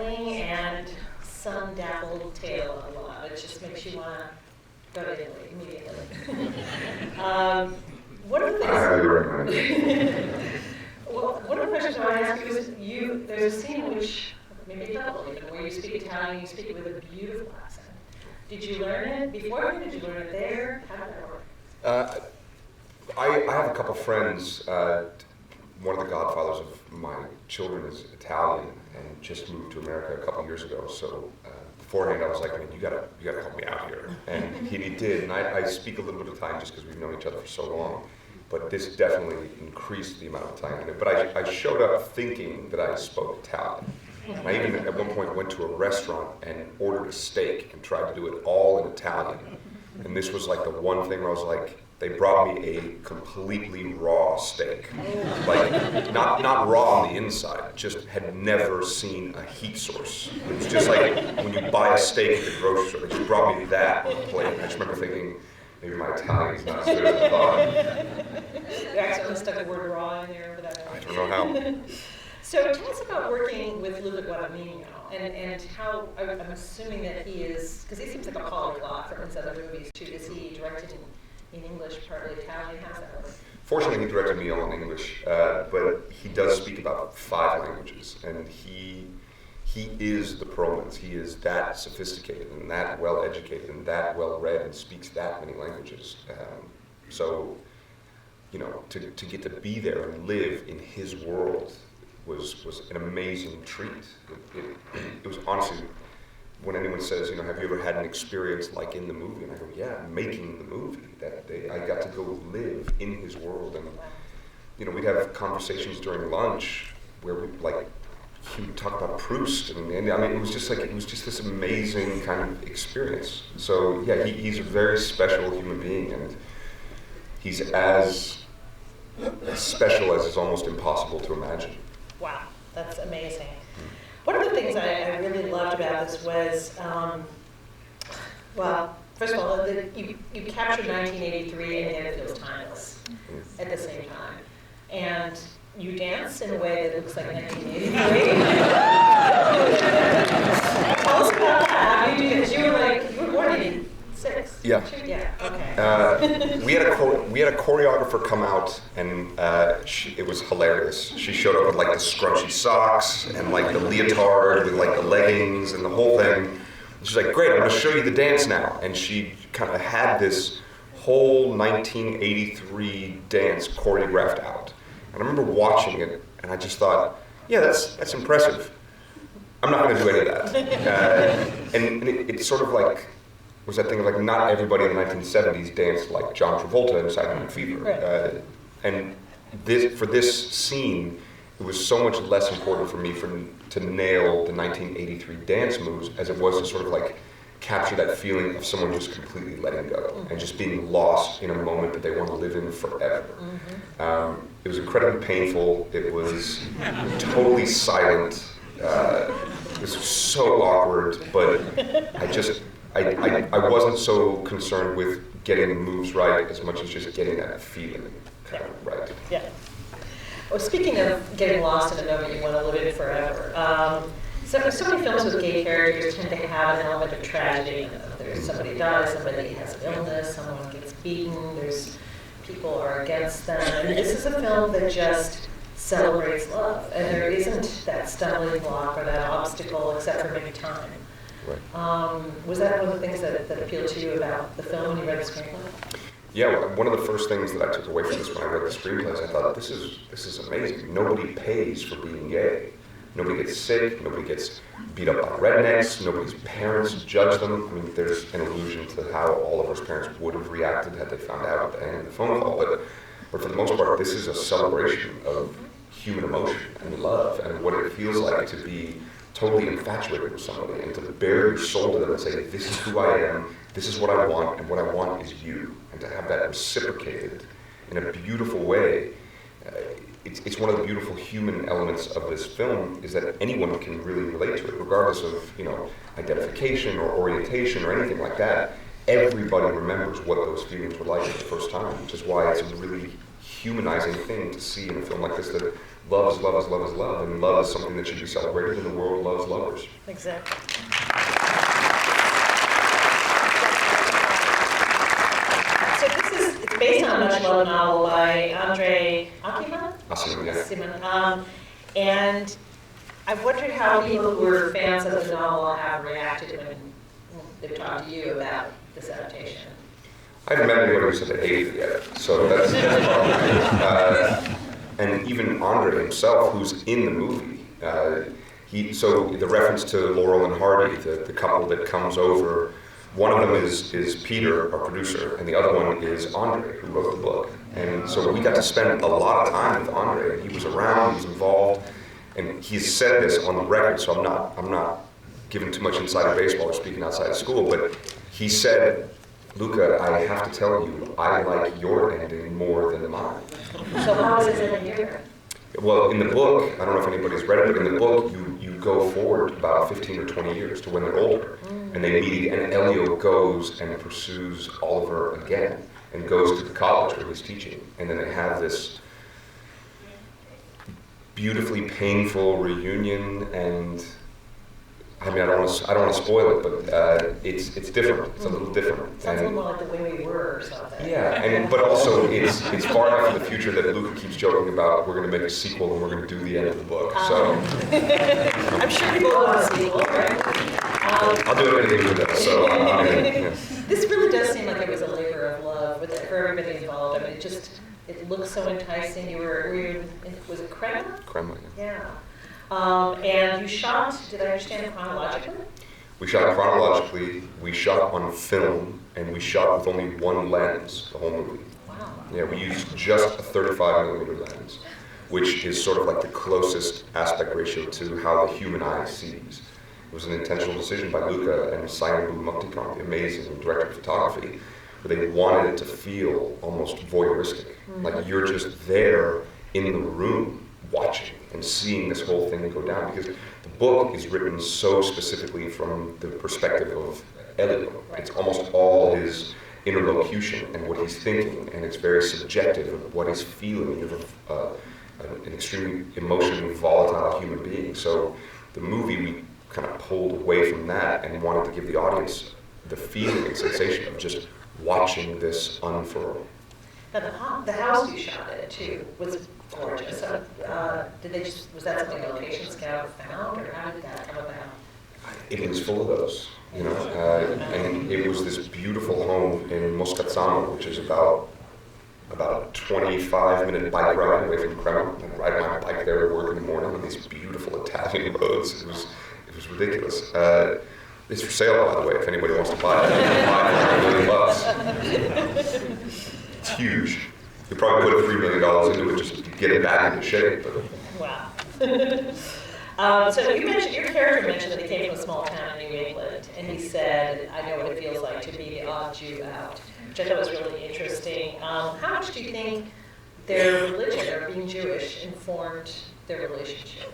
smiling and sun-dappled tale of love. It just makes you want to go to Italy immediately. One of the things. Well, one of the questions I want to ask you is, there's a scene in which, maybe a couple even, where you speak Italian, you speak it with a beautiful accent. Did you learn it beforehand? Did you learn it there? How did that work? I have a couple friends. One of the godfathers of my children is Italian and just moved to America a couple years ago. So beforehand, I was like, man, you gotta help me out here. And he did. And I speak a little bit of Italian just because we've known each other for so long. But this definitely increased the amount of Italian. But I showed up thinking that I spoke Italian. And I even at one point went to a restaurant and ordered a steak and tried to do it all in Italian. And this was like the one thing where I was like, they brought me a completely raw steak. Like, not raw on the inside, just had never seen a heat source. It was just like when you buy a steak at the grocery store, they just brought me that on a plate. I just remember thinking, maybe my Italian's not as good as I thought. You accidentally stuck the word raw in there. I don't know how. So tell us about working with Luca Guadagnino and how, I'm assuming that he is, because he seems like a polyglot from his other movies too. Is he directed in English, partly Italian? How's that work? Fortunately, he directed me all in English, but he does speak about 5 languages, and he is the Perlmans. He is that sophisticated and that well-educated and that well-read and speaks that many languages. So, you know, to get to be there and live in his world was an amazing treat. It was honestly, when anyone says, you know, have you ever had an experience like in the movie? And I go, yeah, making the movie. That day, I got to go live in his world. And, you know, we'd have conversations during lunch where he would talk about Proust. And I mean, it was just this amazing kind of experience. So, yeah, he's a very special human being. And he's as special as it's almost impossible to imagine. Wow, that's amazing. One of the things I really loved about this was, well, first of all, you captured 1983 and yet it feels timeless at the same time. And you dance in a way that looks like 1983. Tell us about that. How do you do this? You were born in 86. Yeah. Yeah. Okay. We had a choreographer come out, and it was hilarious. She showed up with like the scrunchy socks and like the leotard with like the leggings and the whole thing. She's like, "Great, I'm going to show you the dance now." And she kind of had this whole 1983 dance choreographed out. And I remember watching it, and I just thought, "Yeah, that's impressive. I'm not going to do any of that." And it's sort of like. Was that thing of like not everybody in the 1970s danced like John Travolta in Saturday Night Fever. Right. And for this scene, it was so much less important for me to nail the 1983 dance moves as it was to sort of like capture that feeling of someone just completely letting go and just being lost in a moment that they want to live in forever. Mm-hmm. It was incredibly painful. It was totally silent. It was so awkward, but I wasn't so concerned with getting the moves right as much as just getting that feeling kind of right. Yeah. Well, speaking of getting lost in a moment you want to live in forever, so many films with gay characters tend to have an element of tragedy. There's somebody dies, somebody has an illness, someone gets beaten, there's people are against them. And this is a film that just celebrates love, and there isn't that stumbling block or that obstacle except for maybe time. Right. Was that one of the things that appealed to you about the film when you read the screenplay? Yeah, one of the first things that I took away from this when I read the screenplay is I thought, this is amazing. Nobody pays for being gay. Nobody gets sick, nobody gets beat up by rednecks, nobody's parents judge them. I mean, there's an allusion to how all of us parents would have reacted had they found out at the end of the phone call, but for the most part, this is a celebration of human emotion and love and what it feels like to be totally infatuated with somebody and to bare your soul to them and say, this is who I am, this is what I want, and what I want is you. And to have that reciprocated in a beautiful way, it's one of the beautiful human elements of this film is that anyone can really relate to it, regardless of, you know, identification or orientation or anything like that. Everybody remembers what those feelings were like the first time, which is why it's a really humanizing thing to see in a film like this that love is love is love is love, and love is something that should be celebrated, and the world loves lovers. Exactly. So it's based on a much-loved novel by Andre Aciman. And I've wondered how people who are fans of the novel have reacted when they've talked to you about this adaptation. I haven't met anybody who said they hated it yet, so that's and even Andre himself, who's in the movie, so the reference to Laurel and Hardy, the couple that comes over, one of them is Peter, our producer, and the other one is Andre, who wrote the book. And so we got to spend a lot of time with Andre. He was around, he was involved, and he's said this on the record, so I'm not giving too much inside baseball or speaking outside of school, but he said, Luca, I have to tell you, I like your ending more than mine. So how is it in here? Well, in the book, I don't know if anybody's read it, but in the book, you go forward about 15 or 20 years to when they're older, and they meet, and Elio goes and pursues Oliver again, and goes to the college where he's teaching, and then they have this beautifully painful reunion, and I mean, I don't want to spoil it, but it's different. It's a little different. Sounds a little more like The Way We Were or something. Yeah, but also it's far enough in the future that Luca keeps joking about we're going to make a sequel and we're going to do the end of the book. So I'm sure people want a sequel, right? I'll do anything with that. So This really does seem like it was a labor of love for everybody involved. I mean, it looks so enticing. Was it Crema? Crema. Yeah. And you shot, did I understand, chronologically? We shot chronologically, we shot on film, and we shot with only one lens, the whole movie. Wow. Yeah, we used just a 35mm lens, which is sort of like the closest aspect ratio to how the human eye sees. It was an intentional decision by Luca and Simon Muktikant, the amazing director of photography, where they wanted it to feel almost voyeuristic. Like you're just there in the room watching and seeing this whole thing go down, because the book is written so specifically from the perspective of Elio. It's almost all his interlocution and what he's thinking, and it's very subjective of what he's feeling. He's an extremely emotionally volatile human being. So the movie, we kind of pulled away from that and wanted to give the audience the feeling and sensation of just watching this unfurl. Now the house you shot it too was gorgeous. So, was that something the location scout found, or how did that come about? It was full of those, and it was this beautiful home in Moscazzano, which is about a 25-minute bike ride away from Crema. I'd ride my bike there to work in the morning on these beautiful Italian roads. It was ridiculous. It's for sale, by the way, if anybody wants to buy it. $1 million. It's huge. You probably put $3 million into it just to get it back into shape. But. Wow. So your character mentioned that he came from a small town in New England, and he said, I know what it feels like to be the odd Jew out, which I thought was really interesting. How much do you think their religion, or being Jewish, informed their relationship?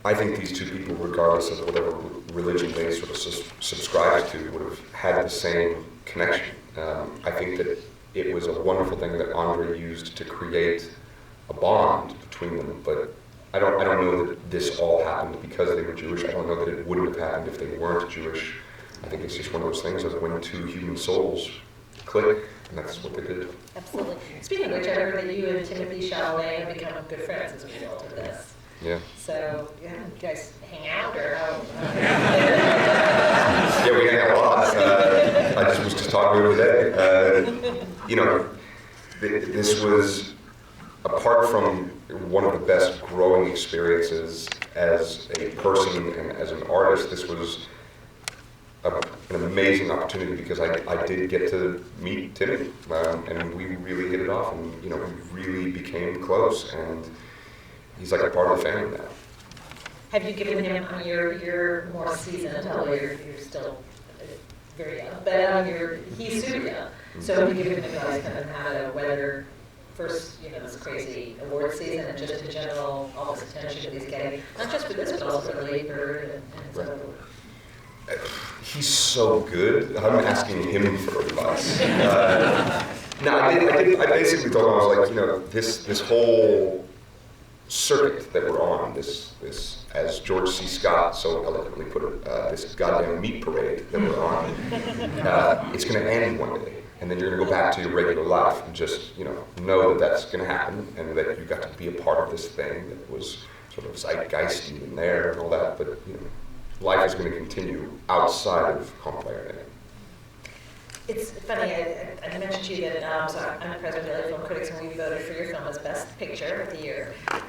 I think these two people, regardless of whatever religion they sort of subscribed to, would have had the same connection. I think that it was a wonderful thing that Andre used to create a bond between them, but I don't know that this all happened because they were Jewish. I don't know that it wouldn't have happened if they weren't Jewish. I think it's just one of those things of when two human souls click, and that's what they did. Absolutely. Speaking of which, I heard that you and Timothy Chalamet have become good friends as a result of this. Yeah. So, you guys hang out, or how? Yeah, we hang out a lot. I was just talking to her today. This was, apart from one of the best growing experiences as a person and as an artist, this was an amazing opportunity because I did get to meet Timmy, and we really hit it off, and we really became close, and he's like a part of the family now. Have you given him, you're more seasoned, although you're still very young, but he's super young. So have you given him advice kind of how to weather first, this crazy award season and just in general, all this attention that he's getting, not just for this, but also for Lady Bird and some of the. He's so good. I'm asking him for advice. No, I basically told him, I was like, this whole circuit that we're on, this, as George C. Scott so eloquently put it, this goddamn meat parade that we're on, it's going to end one day. And then you're going to go back to your regular life and just, know that that's going to happen and that you got to be a part of this thing that was sort of zeitgeisty in there and all that. But, life is going to continue outside of Complex. It's funny, I mentioned to you that I'm the president of Film Critics, and we voted for your film as Best Picture of the Year. And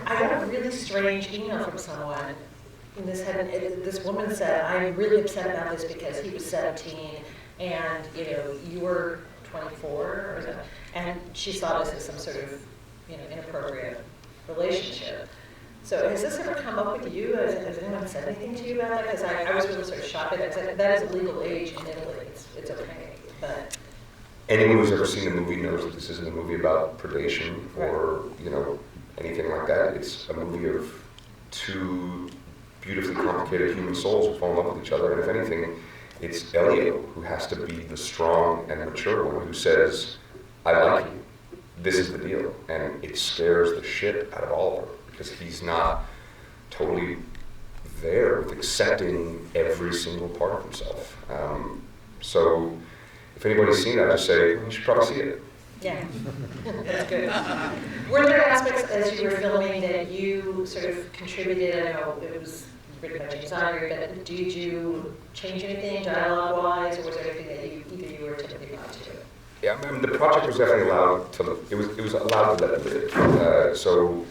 I got a really strange email from someone. And this woman said, "I'm really upset about this because he was 17, and you were 24, and she saw this as some sort of inappropriate relationship." So has this ever come up with you? Has anyone said anything to you about that? Because I was really sort of shocked. That is a legal age in Italy. It's okay, but anyone who's ever seen the movie knows that this isn't a movie about predation or anything like that. It's a movie of two beautifully complicated human souls who fall in love with each other, and if anything, it's Elio who has to be the strong and mature one who says, "I like you. This is the deal," and it scares the shit out of Oliver because he's not totally there with accepting every single part of himself. So if anybody's seen it, I just say you should probably see it. Yeah, that's good. Were there aspects as you were filming that you sort of contributed? I know it was written by James Ivory, but did you change anything dialogue-wise, or was there anything that either you or Timothy brought to it? Yeah, I mean, the project was definitely allowed to. It was allowed to let it live. So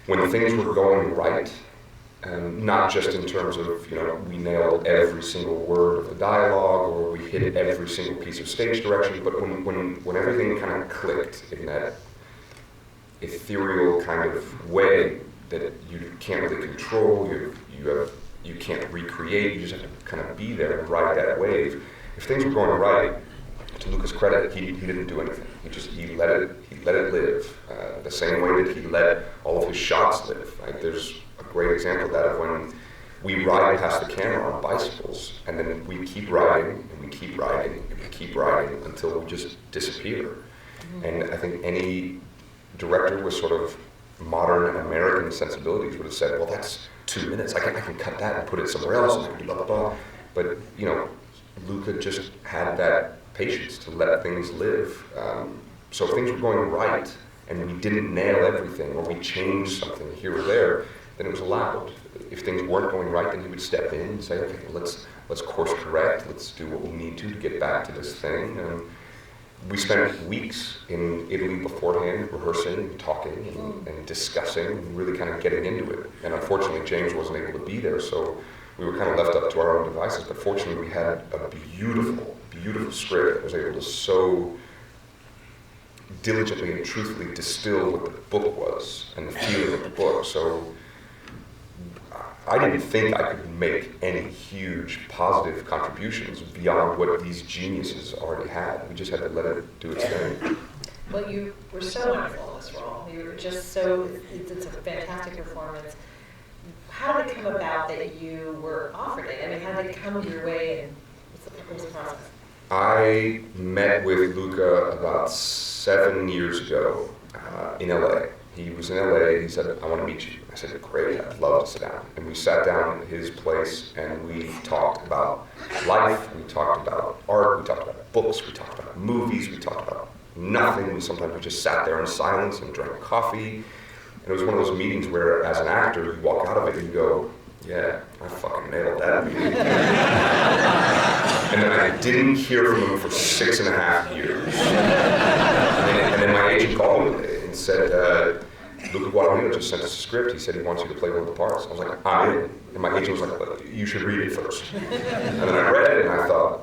when things were going right, not just in terms of we nailed every single word of the dialogue or we hit every single piece of stage direction, but when everything kind of clicked in that ethereal kind of way that you can't really control, you can't recreate, you just have to kind of be there and ride that wave. If things were going right, to Luca's credit, he didn't do anything. He let it live. The same way that he let all of his shots live. Like there's a great example of that of when we ride past the camera on bicycles, and then we keep riding and we keep riding and we keep riding until we just disappear. And I think any director with sort of modern American sensibilities would have said, "Well, that's 2 minutes. I can cut that and put it somewhere else and I can do blah blah blah." But Luca just had that patience to let things live. So if things were going right and we didn't nail everything or we changed something here or there, then it was allowed. If things weren't going right, then he would step in and say, "Okay, let's course correct. Let's do what we need to get back to this thing." And we spent weeks in Italy beforehand, rehearsing, and talking, and discussing, and really kind of getting into it. And unfortunately, James wasn't able to be there, so we were kind of left up to our own devices. But fortunately, we had a beautiful script that was able to so diligently and truthfully distill what the book was and the feeling of the book. So I didn't think I could make any huge positive contributions beyond what these geniuses already had. We just had to let it do its thing. Well, you were so wonderful in this role. You were just so, it's a fantastic performance. How did it come about that you were offered it? I mean, how did it come your way, and what was the process? I met with Luca about 7 years ago in LA. He was in LA, he said, "I want to meet you." I said, "Great, I'd love to sit down." And we sat down at his place and we talked about life, we talked about art, we talked about books, we talked about movies, we talked about nothing. Sometimes we just sat there in silence and drank coffee. And it was one of those meetings where, as an actor, you walk out of it and you go, "Yeah, I fucking nailed that meeting." And then I didn't hear from him for 6.5 years. And then my agent called me one day and said, "Luca Guadagnino just sent us a script. He said he wants you to play one of the parts." I was like, "I'm in." And my agent was like, "Well, you should read it first." And then I read it and I thought,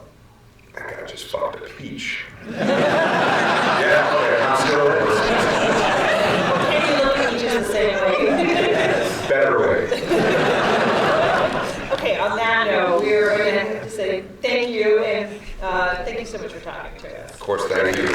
that guy just fucked a peach. Yeah, okay, I'm still in. Can you look at peaches the same way? Better way. Okay, on that note, we're going to say thank you, and thank you so much for talking to us. Of course, thank you.